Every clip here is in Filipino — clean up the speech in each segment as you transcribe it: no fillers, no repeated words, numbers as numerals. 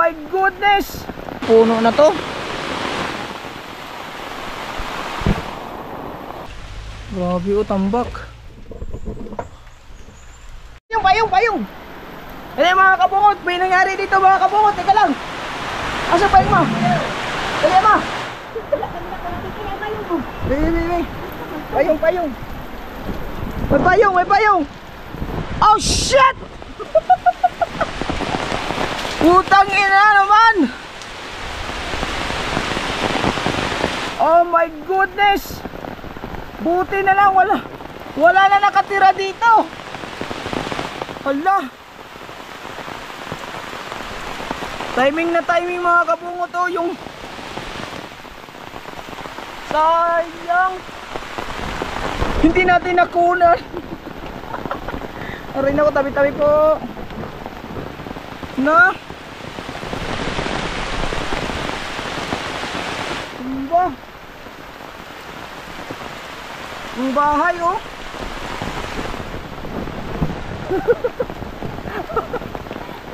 my goodness! Puno na to. Grabe o, tambak. Payong! Ano yung mga kabungot? May nangyari dito mga kabungot. Teka lang. Asa payong mo? Dali mo. Payong. May payong. Oh shit! Putang ina naman. Oh my goodness. Buti na lang wala na nakatira dito. Hala. Timing mga kabungot to, yung sayang hindi natin nakunan. Aray na ko, tabi-tabi po na tumba ang bahay oh.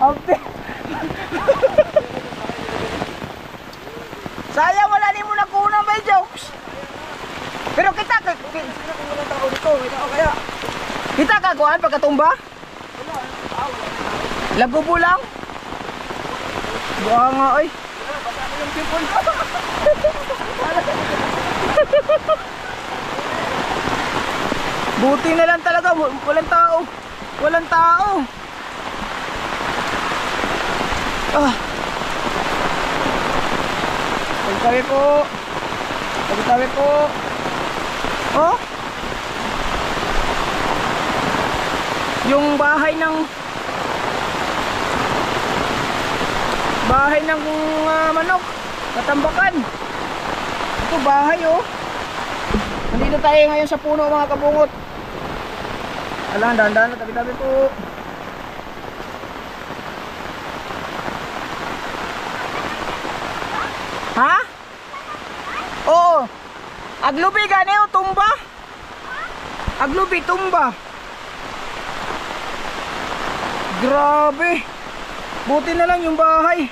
Ate. Sayang wala ni mo nakunan ba jokes. Pero kita kakuan pagkatumba? Lagubo lang? Buha nga oy. Buti na lang talaga, walang tao. Tabi-tabi po. Oh. Yung bahay ng manok, natambakan. Ito bahay oh. Nandito tayo ngayon sa puno mga kabungot. Alang, dahan-dahan, tabi-tabi po. Ha? Oo. Aglubi gani o tumba? Aglubi tumba. Grabe. Buti na lang yung bahay.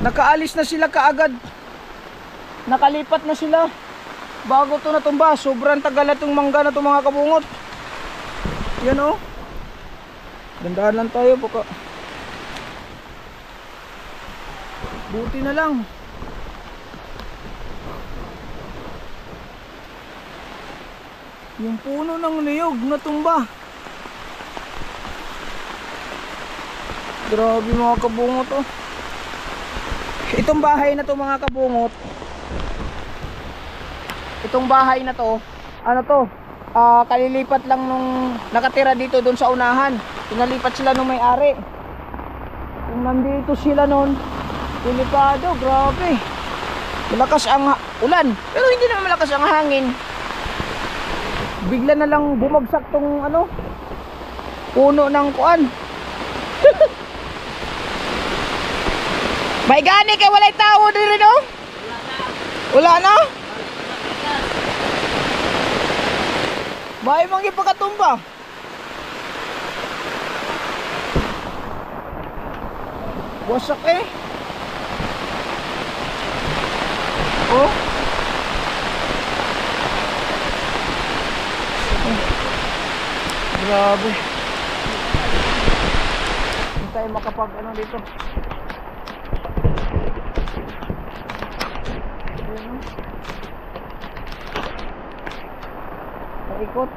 Nakaalis na sila kaagad. Nakalipat na sila bago to natumba. Sobrang tagal na itong mangga na itong mga kabungot. Yan o. Dandahan lang tayo baka. Buti na lang. Yung puno ng niyog natumba. Grabe mga kabungot oh. Itong bahay na to mga kabungot, itong bahay na to, ano to, kalilipat lang nung nakatira dito doon sa unahan. Pinalipat sila nung may-ari. Kung nandito sila noon, pilipado, grabe. Malakas ang ulan, pero hindi naman malakas ang hangin. Bigla na lang bumagsak tong ano, puno ng kuan. May gani kay walay tao diri no? Wala na? May mga ipakatumba. Wasak eh. Oh. Grabe. Hindi tayo makapag ano dito. Ikot.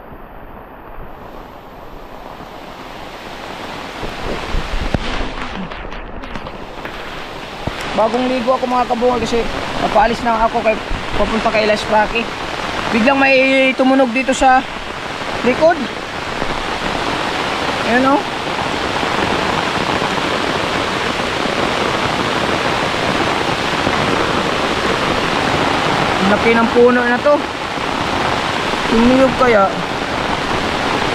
Bagong ligo ako mga kabungal kasi napaalis na ako kay papunta kay Las Praque. Biglang may tumunog dito sa likod. Ayan o. Laki ng puno na to. Yung niyog kaya.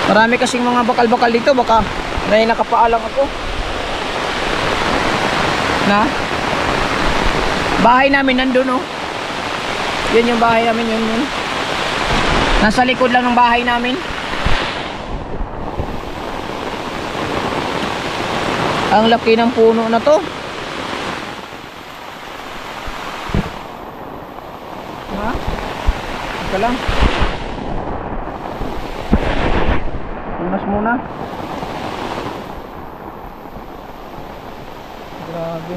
Marami kasing mga bakal-bakal dito. Baka may nakapaalang ako. Na? Bahay namin nandun oh. Yun yung bahay namin, yun. Nasa likod lang ng bahay namin. Ang laki ng puno na to. Ha? Ika lang. Punas muna. Grabe.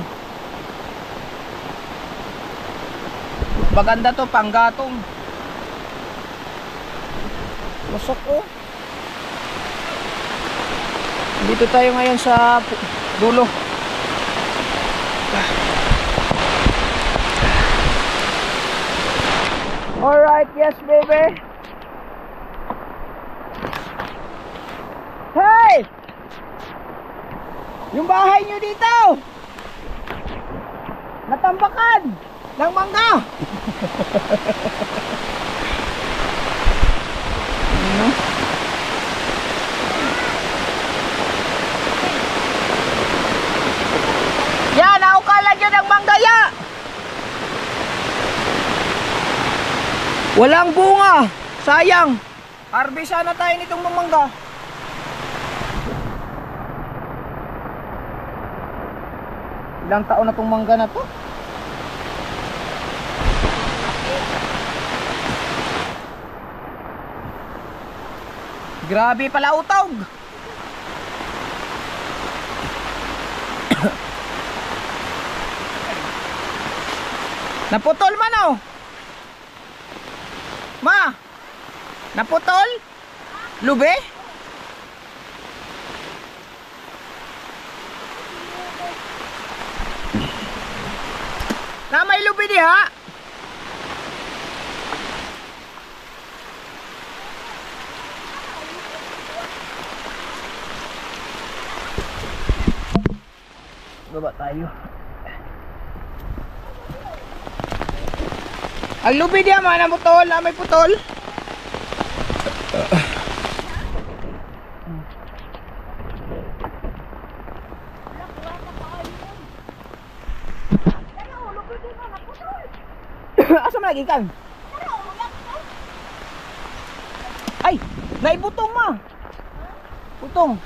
Maganda to, panggatong. Masok oh. Dito tayo ngayon sa dulo. Alright, yes baby. Hey! Yung bahay nyo dito natambakan ng mangga. Ano? Yan, naukalan nyo ng manggaya. Walang bunga. Sayang. Harvest na tayo nitong mangga. Ilang taon na itong mangga na to? Grabe pala utog. Naputol man oh. Ma, naputol? Lube? Na may lube diha? Baba tayo. Ang lubi diya man ang putol, may putol. Asa man lagi kan? Ay, naibutong ma. Putong.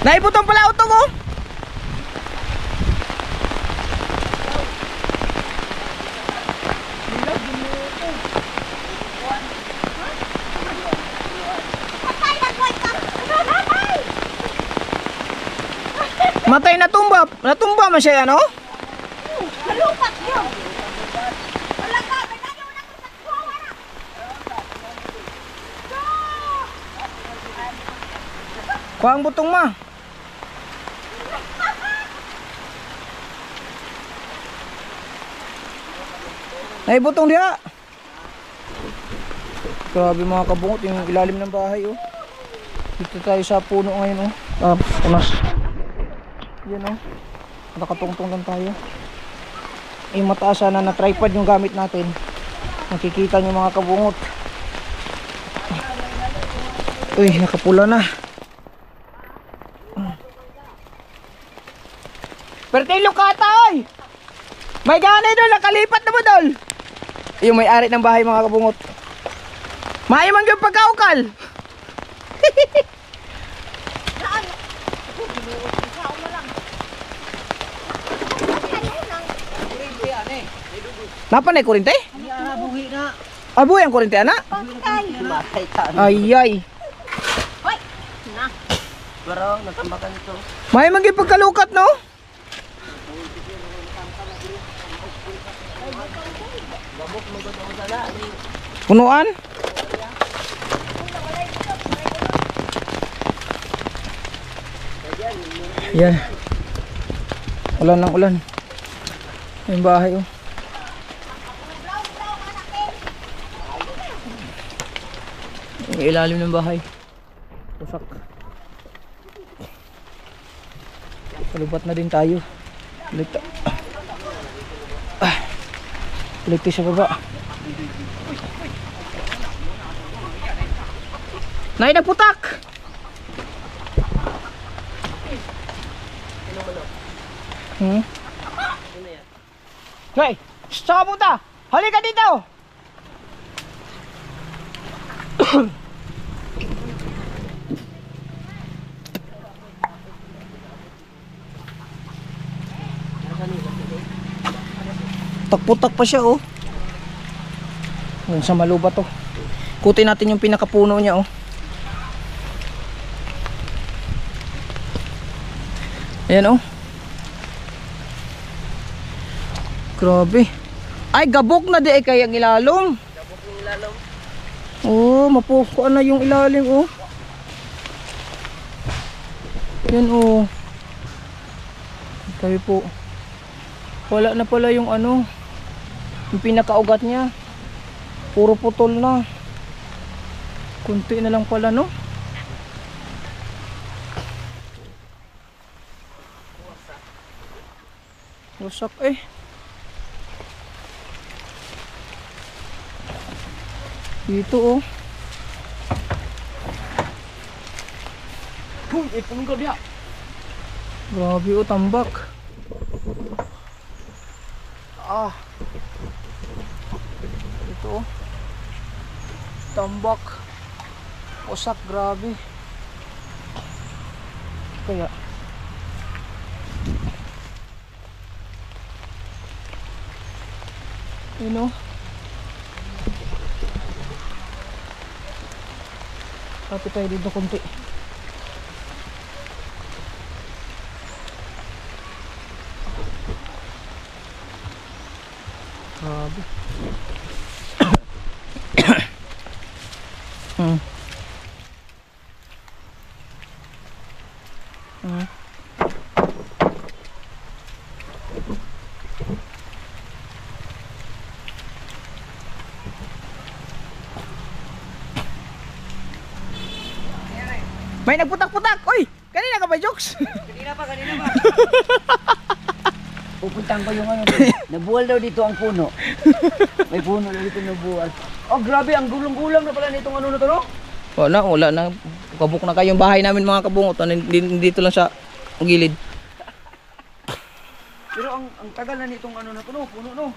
Naibutong pala utong oh. Matay na tumba. Natumba man siya ano? Malupat yun. Kuang butong ma. Naibutong dia. Grabe mga kabungot yung ilalim ng bahay oh. Dito tayo sa puno ngayon oh. Punas. Yan oh. Nakatungtong lang tayo. Ay mataas sana na tripod yung gamit natin. Nakikita nyo mga kabungot. Uy, nakapula na. Pertay lukata oy. May ganay doon, nakalipat na ba doon? Yung may-ari ng bahay mga kabungot. Maimang yung pagkaukal. Napa na yung kurente? Abuhi ang kurente anak? Ay ay. Maimang yung pagkalukat no? Punuan? Yan. Ulan ng ulan. Yung bahay oh. Yung ilalim ng bahay. Pusak. Palubat na din tayo. Balik sa baba. Nay nagputak. Hey, saan ka punta? Halika dito. Putak-putak pa siya, oh. Hanggang sa maluba to. Kutin natin yung pinakapuno niya, oh. Ayan, oh. Grabe. Ay, gabok na di ay kayang ilalong. Gabok yung ilalong. Oh, mapukuan na yung ilalim, oh. Yan, oh. Sabi po, wala na pala yung ano, yung pinakaugat niya. Puro putol na. Kunti na lang pala, no? Wasak eh. Dito, oh. Huy, ipon ko diya. Grabe, oh, tambak. Ah. Ito, oh. Tambak. Wasak, grabe. Kaya yun, oh. Kapit tayo dito konti. Grabe. May nagputak-putak! Uy! Kanina ka ba, Jokes? Kanina pa. Pupuntahan ko yung ano. Nabuwal daw dito ang puno. May puno daw dito nabuwal. Oh, grabe. Ang gulang-gulang na pala nitong ano na to, no? Wala na. Kabuk na kayong bahay namin, mga kabungot. Dito lang sa gilid. Pero ang tagal na nitong ano na to, no? Puno, no?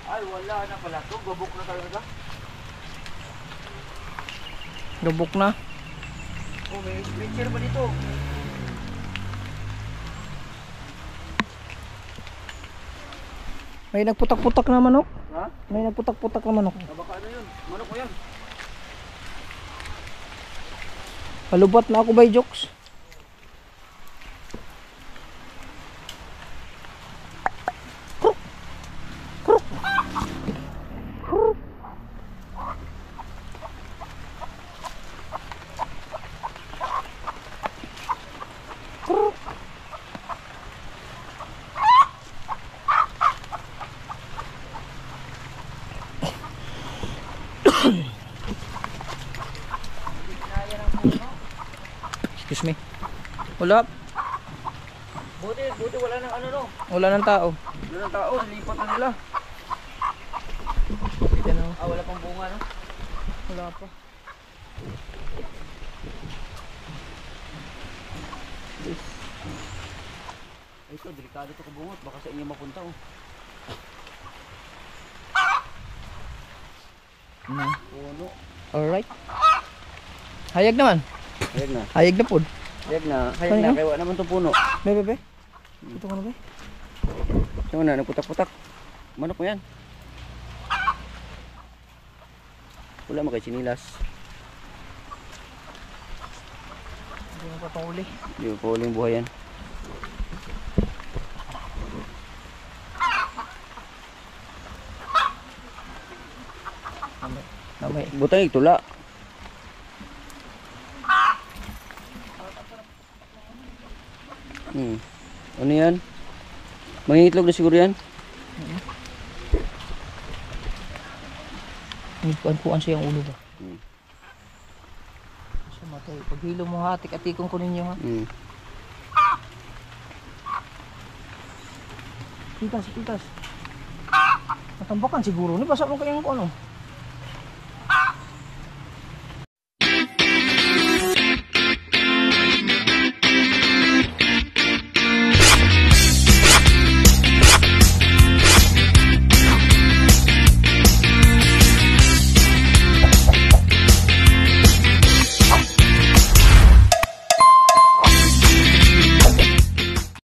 Ay, wala na pala to. Gabok na talaga. Gabok na. Oh, may picture pa dito. May nagputak-putak na manok. Ha? May nagputak-putak na manok. Baka ano yun? Manok ko yan. Palubat na ako ba, Jokes? Excuse me. Wala. Buti wala nang ano, no? Wala ng tao. Wala nang tao. Lipat na nila. Yan, oh. Ah, wala pang bunga, no? Wala pa. Ito, delikado to kabungot. Baka sa inyo mapunta, oh. Puno. Alright. Hayag naman. Hayag na. Hayag na po. Hayag na. Ano Hayag na. yun? Kaya wala naman to puno. Bebe. Ito ka na, be. Saan na? Nagputak-putak. Manok mo yan. Wala mo kay sinilas. Hindi mo pa panguli. Hindi mo pa huling buhay yan. Mamay. Butang igtula. Ano yan? Mangingitlog na siguro yan? Nagpuan-puan siya yung ulo ba? Hmm. Sa matay. Pag hilo mo ha, atik-atikong ko ninyo ha. Kitas. Natambakan siguro. Ni basa mo kayong ano.